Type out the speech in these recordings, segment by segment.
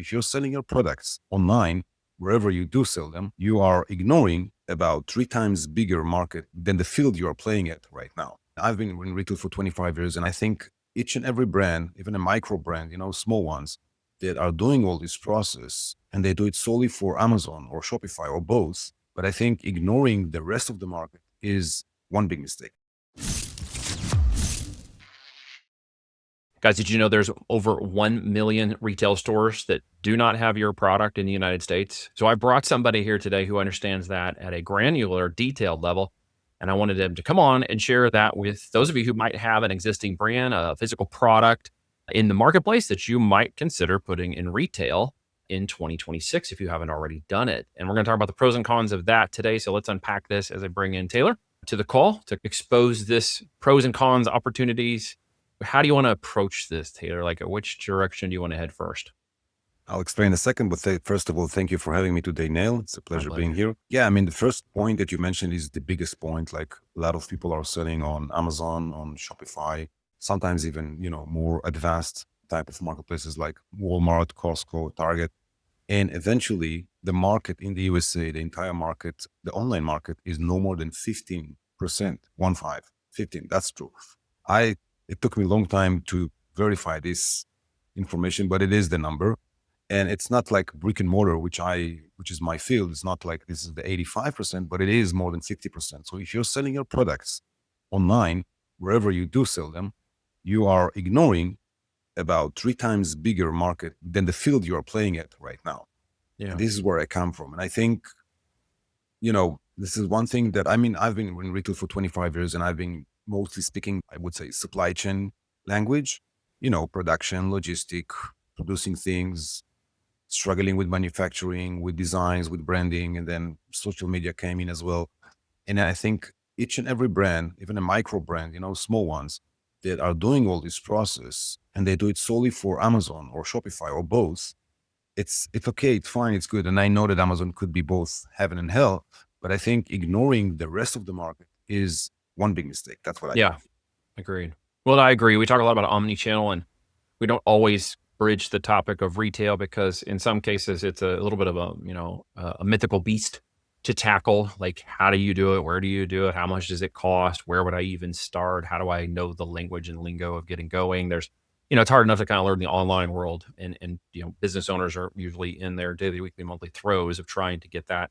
If you're selling your products online, wherever you do sell them, you are ignoring about 3 times bigger market than the field you are playing at right now. I've been in retail for 25 years, and I think each and every brand, even a micro brand, small ones that are doing all this process, and they do it solely for Amazon or Shopify or both. But I think ignoring the rest of the market is one big mistake. Guys, did you know there's over 1 million retail stores that do not have your product in the United States? So I brought somebody here today who understands that at a granular, detailed level. And I wanted him to come on and share that with those of you who might have an existing brand, a physical product in the marketplace that you might consider putting in retail in 2026 if you haven't already done it. And we're going to talk about the pros and cons of that today. So let's unpack this as I bring in Talor to the call to expose this pros and cons opportunities. How do you want to approach this, Talor? Like, which direction do you want to head first? I'll explain in a second, but first of all, thank you for having me today, Neil. It's a pleasure being here. Yeah, I mean, the first point that you mentioned is the biggest point. Like, a lot of people are selling on Amazon, on Shopify, sometimes even, more advanced type of marketplaces like Walmart, Costco, Target. And eventually the market in the USA, the entire market, the online market is no more than 15%, 15. That's true. It took me a long time to verify this information, but it is the number. And it's not like brick and mortar, which is my field. It's not like this is the 85%, but it is more than 50%. So if you're selling your products online, wherever you do sell them, you are ignoring about 3 times bigger market than the field you are playing at right now. Yeah. And this is where I come from. And I think, this is one thing that, I've been in retail for 25 years and I've been mostly speaking, I would say, supply chain language, production, logistic, producing things, struggling with manufacturing, with designs, with branding, and then social media came in as well. And I think each and every brand, even a micro brand, small ones that are doing all this process and they do it solely for Amazon or Shopify or both, it's okay, it's fine, it's good. And I know that Amazon could be both heaven and hell, but I think ignoring the rest of the market is one big mistake. That's what I think. Agreed. Well, I agree. We talk a lot about omni-channel, and we don't always bridge the topic of retail because in some cases it's a little bit of a mythical beast to tackle. Like, how do you do it? Where do you do it? How much does it cost? Where would I even start? How do I know the language and lingo of getting going? There's, it's hard enough to kind of learn the online world, and business owners are usually in their daily, weekly, monthly throes of trying to get that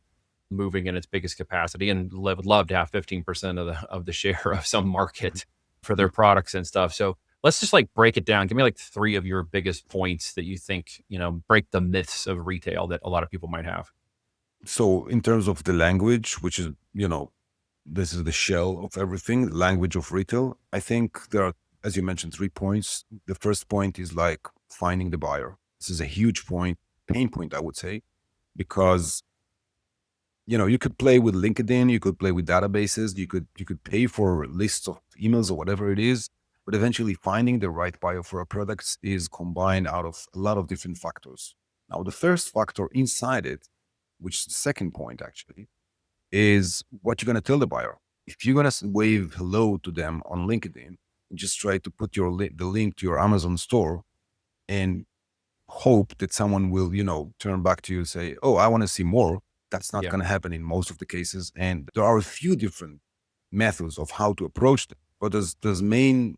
moving in its biggest capacity, and would love to have 15% of the share of some market for their products and stuff. So let's just like break it down. Give me like 3 of your biggest points that you think, break the myths of retail that a lot of people might have. So in terms of the language, which is, this is the shell of everything, the language of retail, I think there are, as you mentioned, 3 points. The first point is like finding the buyer. This is a huge pain point, I would say, because, you could play with LinkedIn, you could play with databases, you could pay for lists of emails or whatever it is, but eventually finding the right buyer for a product is combined out of a lot of different factors. Now, the first factor inside it, which is the second point actually, is what you're going to tell the buyer. If you're going to wave hello to them on LinkedIn and just try to put the link to your Amazon store and hope that someone will, turn back to you and say, oh, I want to see more, that's not going to happen in most of the cases. And there are a few different methods of how to approach them, but there's main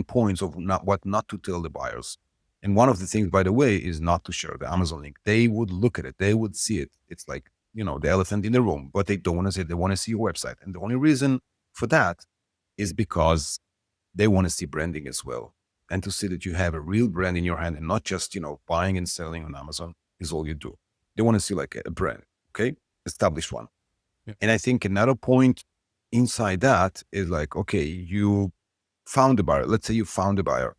points of what not to tell the buyers. And one of the things, by the way, is not to share the Amazon link. They would look at it. They would see it. It's like, the elephant in the room, but they don't want to say it. They want to see your website. And the only reason for that is because they want to see branding as well. And to see that you have a real brand in your hand and not just, buying and selling on Amazon is all you do. They want to see like a brand, okay? Established one. Yeah. And I think another point inside that is like, okay, you found a buyer. Let's say you found a buyer.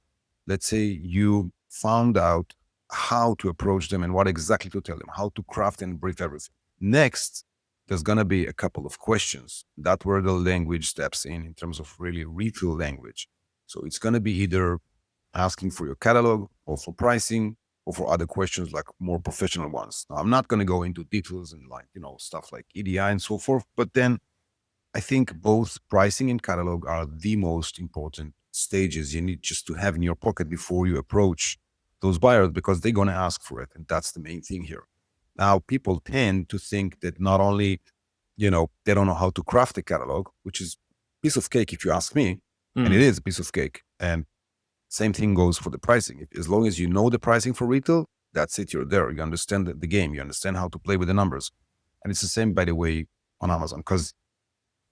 Let's say you found out how to approach them and what exactly to tell them, how to craft and brief everything. Next, there's going to be a couple of questions. That's where the language steps in terms of really retail language. So it's going to be either asking for your catalog or for pricing or for other questions like more professional ones. Now, I'm not going to go into details and like, stuff like EDI and so forth, but then I think both pricing and catalog are the most important stages you need just to have in your pocket before you approach those buyers because they're going to ask for it. And that's the main thing here. Now, people tend to think that not only, they don't know how to craft a catalog, which is piece of cake if you ask me, and it is a piece of cake. And same thing goes for the pricing. As long as you know the pricing for retail, that's it. You're there. You understand the game. You understand how to play with the numbers. And it's the same, by the way, on Amazon. Because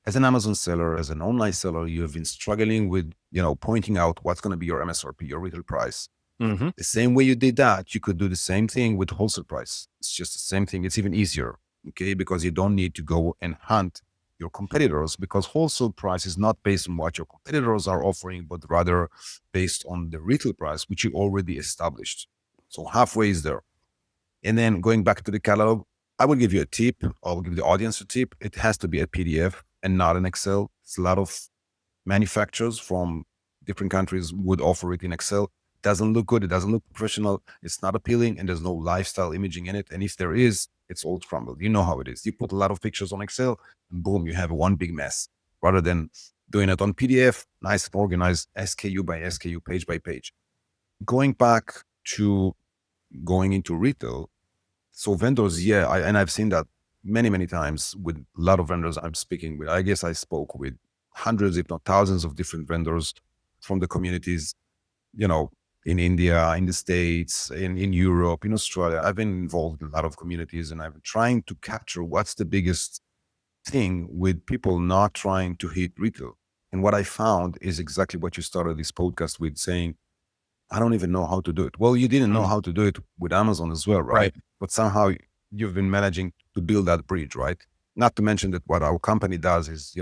as an Amazon seller, as an online seller, you have been struggling with, pointing out what's going to be your MSRP, your retail price. Mm-hmm. The same way you did that, you could do the same thing with wholesale price. It's just the same thing. It's even easier, okay? Because you don't need to go and hunt your competitors, because wholesale price is not based on what your competitors are offering, but rather based on the retail price, which you already established. So halfway is there. And then going back to the catalog, I will give you a tip. I will give the audience a tip. It has to be a PDF and not an Excel. It's a lot of manufacturers from different countries would offer it in Excel. It doesn't look good. It doesn't look professional. It's not appealing, and there's no lifestyle imaging in it. And if there is, it's all crumbled. You know how it is. You put a lot of pictures on Excel, and boom, you have one big mess. Rather than doing it on PDF, nice and organized, SKU by SKU, page by page. Going back to going into retail, so vendors, and I've seen that many, many times with a lot of vendors I'm speaking with. I guess I spoke with hundreds, if not thousands of different vendors from the communities, in India, in the States, in Europe, in Australia. I've been involved in a lot of communities, and I've been trying to capture what's the biggest thing with people not trying to hit retail. And what I found is exactly what you started this podcast with, saying, I don't even know how to do it. Well, you didn't know how to do it with Amazon as well, right? But somehow you've been managing to build that bridge, right? Not to mention that what our company does is,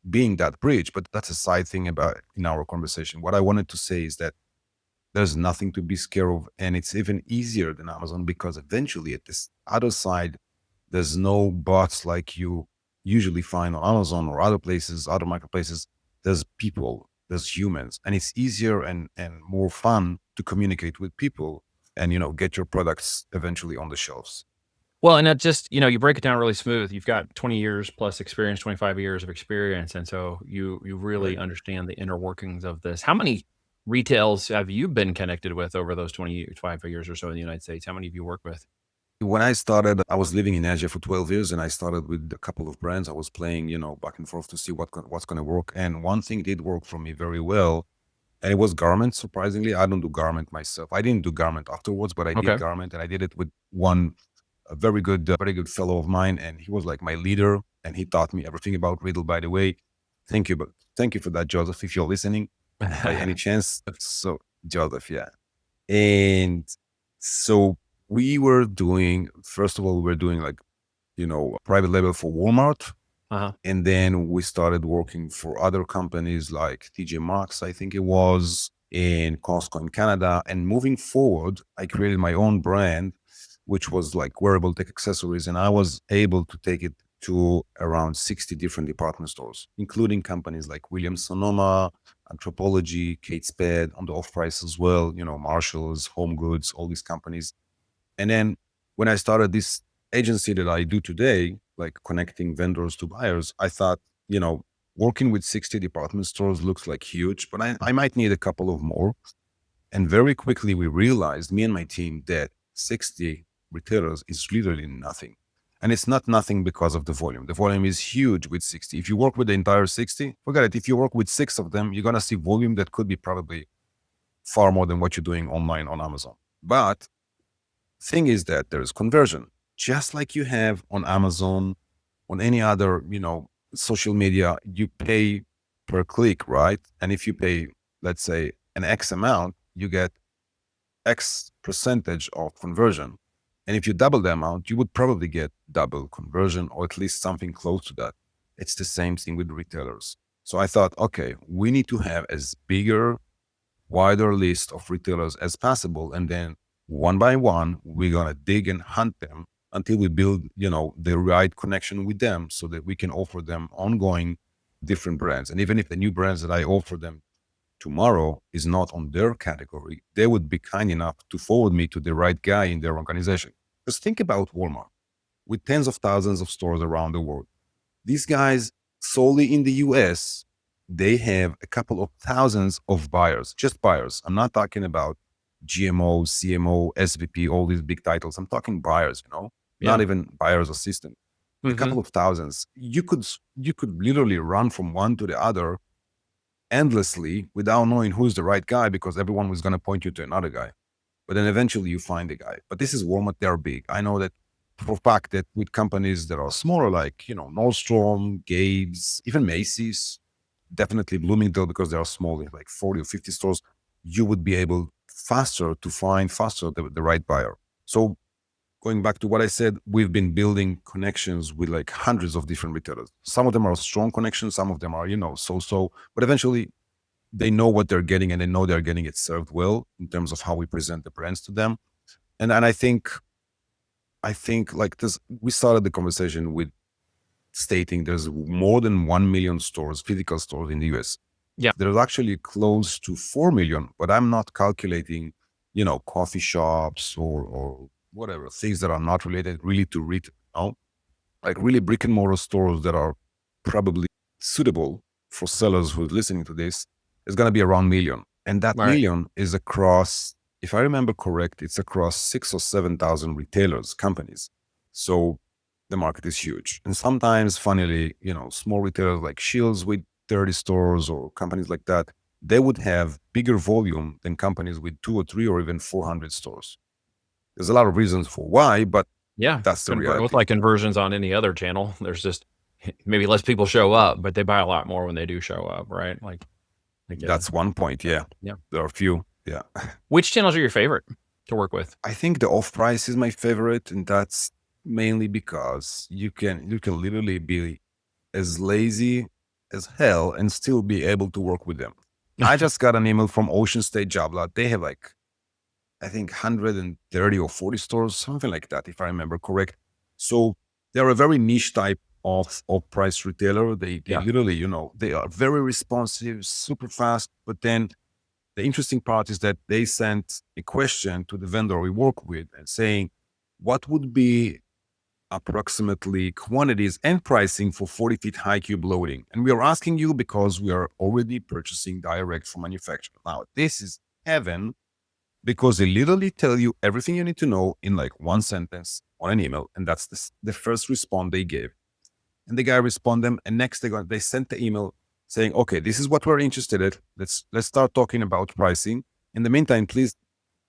being that bridge, but that's a side thing about in our conversation. What I wanted to say is that there's nothing to be scared of. And it's even easier than Amazon, because eventually at this other side, there's no bots like you usually find on Amazon or other places, other marketplaces. There's people, there's humans, and it's easier and more fun to communicate with people and, get your products eventually on the shelves. Well, and that just, you break it down really smooth. You've got 20 years plus experience, 25 years of experience. And so you really Right. understand the inner workings of this. How many retails have you been connected with over those 25 years or so in the United States? How many have you worked with? When I started, I was living in Asia for 12 years, and I started with a couple of brands. I was playing, back and forth to see what's going to work. And one thing did work for me very well, and it was garment. Surprisingly, I don't do garment myself. I didn't do garment afterwards, but I did Okay. garment, and I did it with a very good fellow of mine, and he was like my leader, and he taught me everything about Riddle. By the way, thank you for that, Joseph, if you're listening by any chance. So Joseph, yeah, and so we were doing. First of all, we were doing like private label for Walmart. Uh-huh. And then we started working for other companies like TJ Maxx, I think it was, in Costco in Canada. And moving forward, I created my own brand, which was like wearable tech accessories. And I was able to take it to around 60 different department stores, including companies like Williams Sonoma, Anthropology, Kate Spade, on the off price as well, Marshalls, Home Goods, all these companies. And then when I started this agency that I do today, like connecting vendors to buyers, I thought, working with 60 department stores looks like huge, but I might need a couple of more. And very quickly we realized, me and my team, that 60 retailers is literally nothing. And it's not nothing because of the volume. The volume is huge with 60. If you work with the entire 60, forget it. If you work with 6 of them, you're going to see volume that could be probably far more than what you're doing online on Amazon. But thing is that there is conversion, just like you have on Amazon, on any other, social media. You pay per click, right? And if you pay, let's say, an X amount, you get X percentage of conversion. And if you double the amount, you would probably get double conversion, or at least something close to that. It's the same thing with retailers. So I thought, okay, we need to have as bigger, wider list of retailers as possible. And then one by one, we're going to dig and hunt them until we build, the right connection with them, so that we can offer them ongoing different brands. And even if the new brands that I offer them tomorrow is not on their category, they would be kind enough to forward me to the right guy in their organization. Just think about Walmart with tens of thousands of stores around the world. These guys, solely in the US, they have a couple of thousands of buyers, just buyers. I'm not talking about GMO, CMO, SVP, all these big titles. I'm talking buyers, not Yeah. even buyer's assistant. A Hmm. couple of thousands. You could literally run from one to the other endlessly without knowing who's the right guy, because everyone was going to point you to another guy. But then eventually you find the guy. But this is Walmart, they're big. I know that for a fact that with companies that are smaller, like, Nordstrom, Gabe's, even Macy's, definitely Bloomingdale, because they are small, like 40 or 50 stores, you would be able to find faster the right buyer. So going back to what I said, we've been building connections with like hundreds of different retailers. Some of them are strong connections, some of them are, so, but eventually they know what they're getting, and they know they're getting it served well in terms of how we present the brands to them. And I think like this, we started the conversation with stating there's more than 1 million stores, physical stores in the US. Yeah. There's actually close to 4 million, but I'm not calculating, coffee shops or whatever, things that are not related really to retail, like really brick and mortar stores that are probably suitable for sellers who are listening to this is going to be around million. And that Right. million is across, if I remember correct, it's across 6 or 7 thousand retailers, companies. So the market is huge. And sometimes, funnily, small retailers like Shields with 30 stores or companies like that, they would have bigger volume than companies with 2 or 3 or even 400 stores. There's a lot of reasons for why, but Yeah. that's the With reality. like conversions on any other channel, there's just maybe less people show up, but they buy a lot more when they do show up, right? That's one point. Yeah. Yeah. There are a few. Yeah. Which channels are your favorite to work with? I think the off price is my favorite. And that's mainly because you can literally be as lazy as hell and still be able to work with them. I just got an email from Ocean State Job Lot. They have like, I think 130 or 40 stores, something like that, if I remember correct. So they're a very niche type of price retailer. They Yeah. literally, they are very responsive, super fast. But then the interesting part is that they sent a question to the vendor we work with and saying, what would be approximately quantities and pricing for 40 feet high cube loading? And we are asking you because we are already purchasing direct from manufacturer. Now, this is heaven, because they literally tell you everything you need to know in like one sentence on an email. And that's the first response they gave. And the guy responded them, and next they sent the email saying, okay, this is what we're interested in. Let's start talking about pricing. In the meantime, please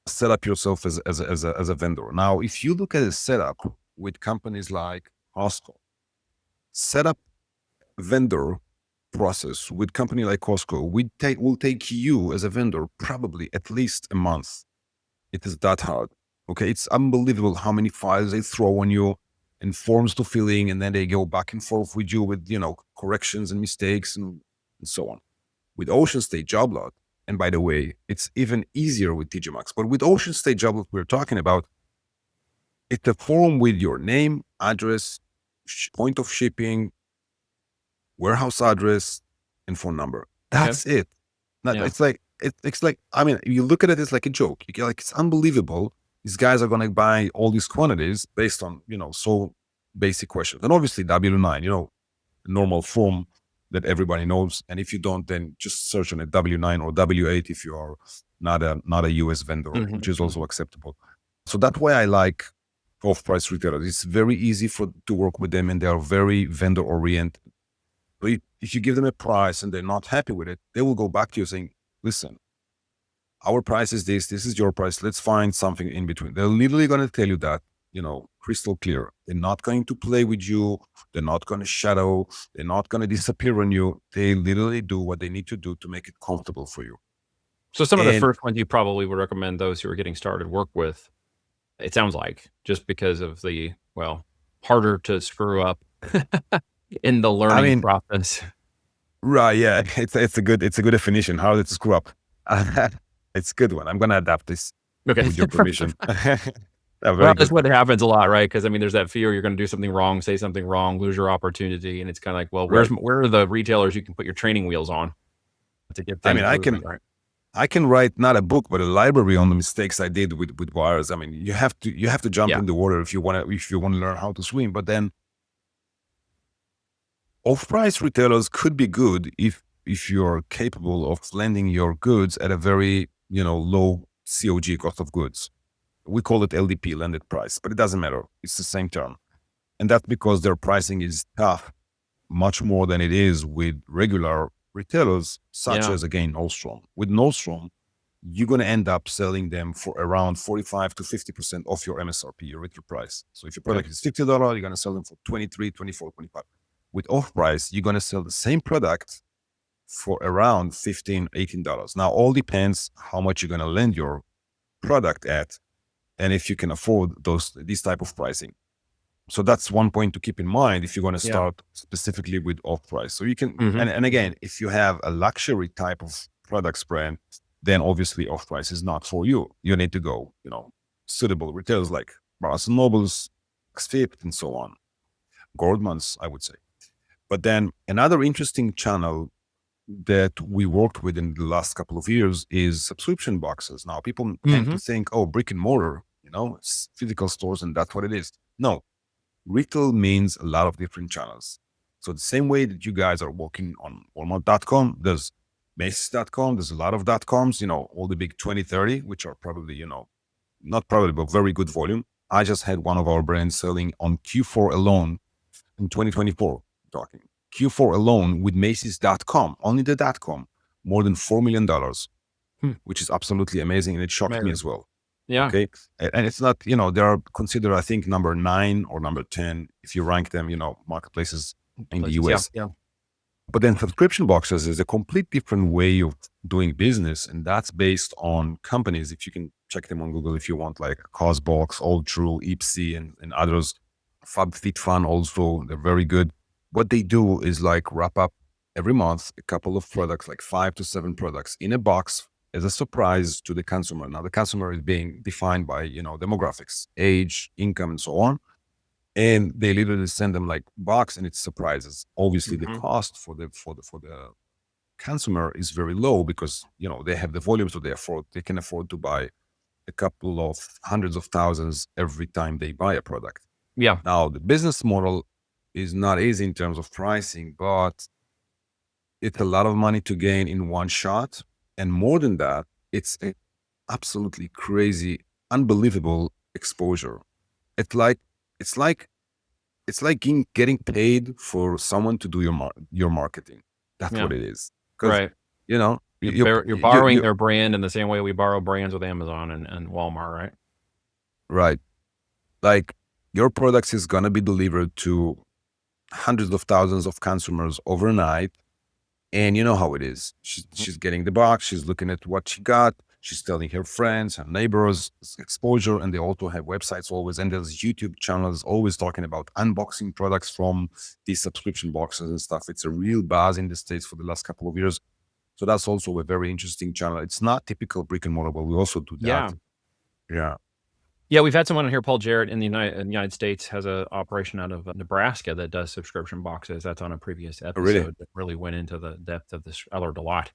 set up yourself as a vendor. Now, if you look at a setup with companies like Costco, set up vendor process with company like Costco will take you as a vendor probably at least a month. It is that hard. Okay. It's unbelievable how many files they throw on you and forms to fill in, and then they go back and forth with you with, corrections and mistakes and so on. With Ocean State Job Lot, and by the way, it's even easier with TJ Maxx, but with Ocean State Job Lot we're talking about, it's a form with your name, address, point of shipping, warehouse address, and phone number. Okay. That's it. Yeah. It's like, I mean, you look at it, it's like a joke. You get like, it's unbelievable. These guys are going to buy all these quantities based on, so basic questions. And obviously W9, normal form that everybody knows. And if you don't, then just search on a W9 or W8 if you are not a US vendor, which is also acceptable. So that's why I like off-price retailers. It's very easy to work with them, and they are very vendor oriented. But if you give them a price and they're not happy with it, they will go back to you saying, listen, our price is this is your price. Let's find something in between. They're literally going to tell you that, crystal clear. They're not going to play with you. They're not going to shadow. They're not going to disappear on you. They literally do what they need to do to make it comfortable for you. So some of the And first ones you probably would recommend those who are getting started work with, it sounds like, just because of the, well, harder to screw up in the I learning mean, process. right. Yeah. It's a good definition. How did it screw up? It's a good one. I'm going to adapt this Okay. with your permission. Well, Very that's good. what happens a lot, right? Because I mean, there's that fear you're going to do something wrong, say something wrong, lose your opportunity, and it's kind of like, well, Right. where are the retailers you can put your training wheels on to get I things mean, moving, right? I can write not a book, but a library on the mistakes I did with wires. I mean, you have to jump Yeah. in the water if you want to learn how to swim. But then off-price retailers could be good if you're capable of landing your goods at a very low COG, cost of goods. We call it LDP, landed price, but it doesn't matter. It's the same term. And that's because their pricing is tough, much more than it is with regular retailers, such as, again, Nordstrom. With Nordstrom, you're going to end up selling them for around 45 to 50% off your MSRP, your retail price. So if your product is $50, you're going to sell them for 23, 24, 25. With off price, you're going to sell the same product for around $15, $18. Now, all depends how much you're going to lend your product at, and if you can afford these type of pricing. So that's one point to keep in mind if you're going to start specifically with off price. So you can, and again, if you have a luxury type of products brand, then obviously off price is not for you. You need to go, suitable retailers like Barnes and Nobles, Fifth, and so on. Goldman's, I would say. But then another interesting channel that we worked with in the last couple of years is subscription boxes. Now, people tend to think, oh, brick and mortar, it's physical stores, and that's what it is. No, retail means a lot of different channels. So the same way that you guys are working on Walmart.com, there's Macy's.com, there's a lot of .coms, all the big 20, 30, which are probably, not probably, but very good volume. I just had one of our brands selling on Q4 alone in 2024, talking Q4 alone with Macy's.com, only the .com, more than $4 million, which is absolutely amazing. And it shocked me as well. Yeah. Okay. And it's not, they are considered, I think, number 9 or number 10, if you rank them, marketplaces in the US. Yeah. But then subscription boxes is a complete different way of doing business. And that's based on companies. If you can check them on Google, if you want, like Cosbox, All True, Ipsy, and others. FabFitFun also, they're very good. What they do is like wrap up every month a couple of products, like 5 to 7 products in a box as a surprise to the consumer. Now, the consumer is being defined by, demographics, age, income, and so on. And they literally send them like box, and it's surprises. Obviously, the cost for the consumer is very low because, they have the volume, so they can afford to buy a couple of hundreds of thousands every time they buy a product. Yeah. Now, the business model is not easy in terms of pricing, but it's a lot of money to gain in one shot. And more than that, it's a absolutely crazy, unbelievable exposure. It's like getting paid for someone to do your marketing. That's what it is. Right. You're borrowing their brand in the same way we borrow brands with Amazon and Walmart, right? Right. Like, your products is going to be delivered to hundreds of thousands of consumers overnight. And you know how it is. She's getting the box. She's looking at what she got. She's telling her friends, her neighbors, exposure. And they also have websites always. And there's YouTube channels always talking about unboxing products from these subscription boxes and stuff. It's a real buzz in the States for the last couple of years. So that's also a very interesting channel. It's not typical brick and mortar, but we also do that. Yeah. Yeah, we've had someone here, Paul Jarrett, in the United States, has an operation out of Nebraska that does subscription boxes. That's on a previous episode. Really? That really went into the depth of this. I learned a lot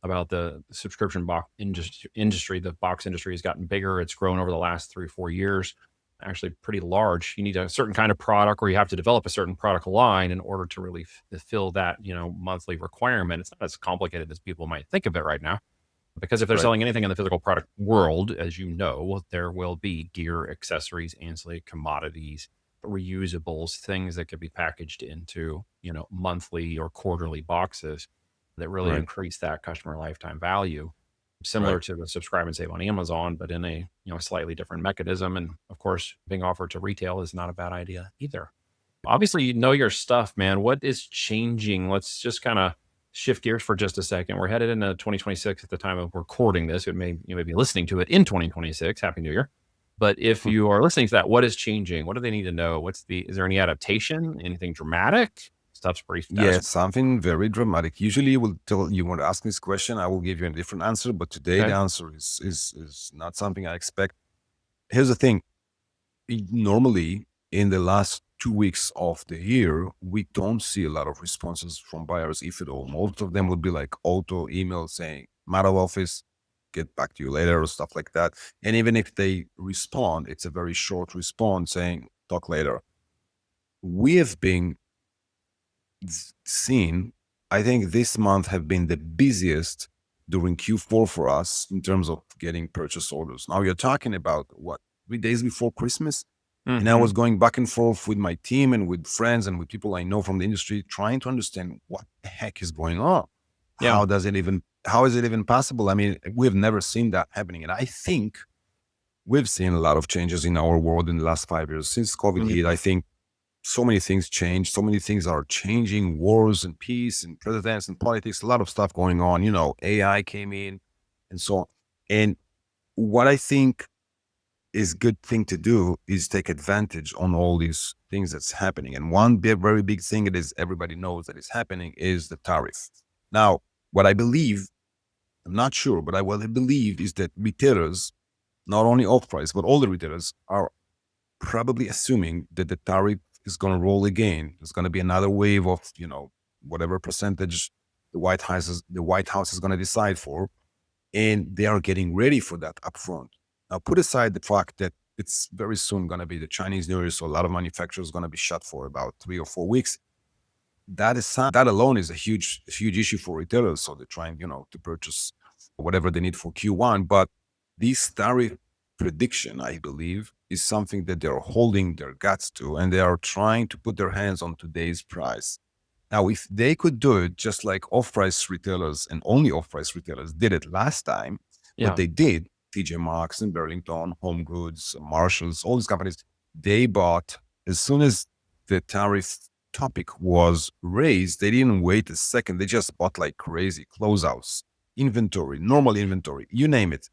about the subscription box industry. The box industry has gotten bigger. It's grown over the last 3 or 4 years. Actually, pretty large. You need a certain kind of product, or you have to develop a certain product line in order to really fill that monthly requirement. It's not as complicated as people might think of it right now. Because if they're selling anything in the physical product world, as you know, there will be gear, accessories, ancillary commodities, reusables, things that could be packaged into, monthly or quarterly boxes that really increase that customer lifetime value. Similar to the subscribe and save on Amazon, but in a slightly different mechanism. And of course, being offered to retail is not a bad idea either. Obviously, you know your stuff, man. What is changing? Let's just kind of shift gears for just a second. We're headed into 2026 at the time of recording this. You may be listening to it in 2026. Happy New Year. But if you are listening to that, what is changing? What do they need to know? Is there any adaptation? Anything dramatic? Stuff's pretty status. Yeah, something very dramatic. Usually you want to ask this question, I will give you a different answer. But today the answer is not something I expect. Here's the thing. Normally, in the last 2 weeks of the year, we don't see a lot of responses from buyers, if at all. Most of them would be like auto email saying, "I'm out of office, get back to you later," or stuff like that. And even if they respond, it's a very short response saying, "Talk later." We have been seen, I think this month have been the busiest during Q4 for us in terms of getting purchase orders. Now you're talking about what, 3 days before Christmas? And I was going back and forth with my team and with friends and with people I know from the industry, trying to understand what the heck is going on. Yeah. How is it even possible? I mean, we've never seen that happening. And I think we've seen a lot of changes in our world in the last 5 years since COVID hit. I think so many things changed. So many things are changing, wars and peace and presidents and politics, a lot of stuff going on. AI came in and so on. And what I think is good thing to do is take advantage on all these things that's happening. And one very big thing it is everybody knows that is happening is the tariff. Now, what I believe, I'm not sure, but what I believe is that retailers, not only off price, but all the retailers are probably assuming that the tariff is going to roll again. There's going to be another wave of, whatever percentage the White House is going to decide for. And they are getting ready for that upfront. Now, put aside the fact that it's very soon going to be the Chinese New Year, so a lot of manufacturers are going to be shut for about 3 or 4 weeks. That alone is a huge issue for retailers. So they're trying, to purchase whatever they need for Q1. But this tariff prediction, I believe, is something that they're holding their guts to, and they are trying to put their hands on today's price. Now, if they could do it just like off-price retailers and only off-price retailers did it last time, Yeah. what they did, TJ Maxx and Burlington, Home Goods, Marshalls, all these companies, they bought as soon as the tariff topic was raised. They didn't wait a second. They just bought like crazy, closeouts, inventory, normal inventory, you name it.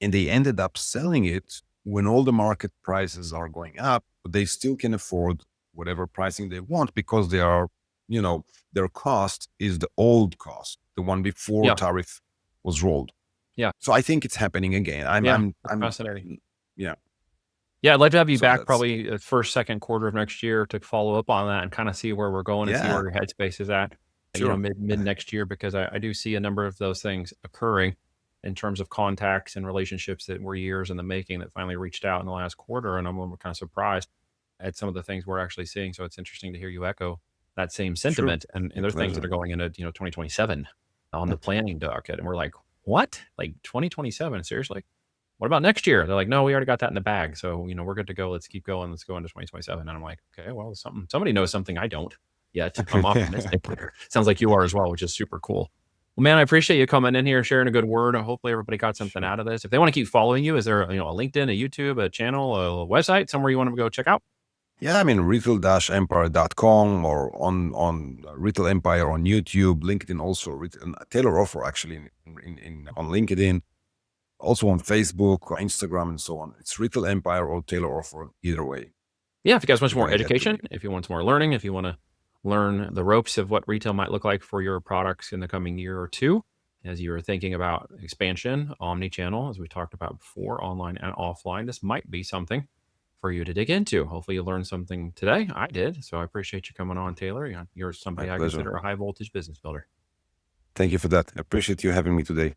And they ended up selling it when all the market prices are going up, but they still can afford whatever pricing they want because they are, their cost is the old cost, the one before Yeah. tariff was rolled. Yeah. So I think it's happening again. I'm fascinating. Yeah. Yeah, I'd like to have you So back that's- probably first, second quarter of next year to follow up on that and kind of see where we're going and see where your headspace is at, Sure. mid next year, because I do see a number of those things occurring in terms of contacts and relationships that were years in the making that finally reached out in the last quarter. And I'm kind of surprised at some of the things we're actually seeing. So it's interesting to hear you echo that same sentiment. And there are things that are going into, 2027 on the planning docket. And we're like, what? Like 2027? Seriously? What about next year? They're like, no, we already got that in the bag. So, we're good to go. Let's keep going. Let's go into 2027. And I'm like, okay, well, somebody knows something I don't yet. I'm optimistic. Sounds like you are as well, which is super cool. Well, man, I appreciate you coming in here, sharing a good word. Hopefully everybody got something out of this. If they want to keep following you, is there a LinkedIn, a YouTube, a channel, a website, somewhere you want to go check out? Yeah, I mean, retail-empire.com or on Retail Empire on YouTube, LinkedIn also, Talor Ofer actually on LinkedIn, also on Facebook, Instagram, and so on. It's Retail Empire or Talor Ofer, either way. Yeah, if you guys want some more You're gonna get to education, if you want some more learning, if you want to learn the ropes of what retail might look like for your products in the coming year or two, as you're thinking about expansion, omni-channel, as we talked about before, online and offline, this might be something for you to dig into. Hopefully you learned something today. I did. So I appreciate you coming on, Talor. You're somebody My I pleasure. consider a high voltage business builder. Thank you for that. I appreciate you having me today.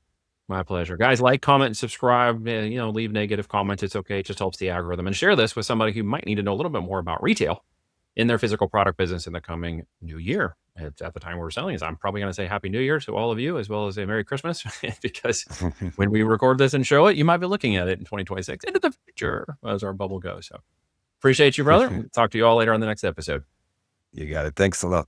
My pleasure. Guys, like, comment, and subscribe. Leave negative comments. It's okay. It just helps the algorithm. And share this with somebody who might need to know a little bit more about retail in their physical product business in the coming new year. At the time we're selling this, I'm probably going to say Happy New Year to all of you, as well as a Merry Christmas, because when we record this and show it, you might be looking at it in 2026 into the future as our bubble goes. So appreciate you, brother. Talk to you all later on the next episode. You got it. Thanks a lot.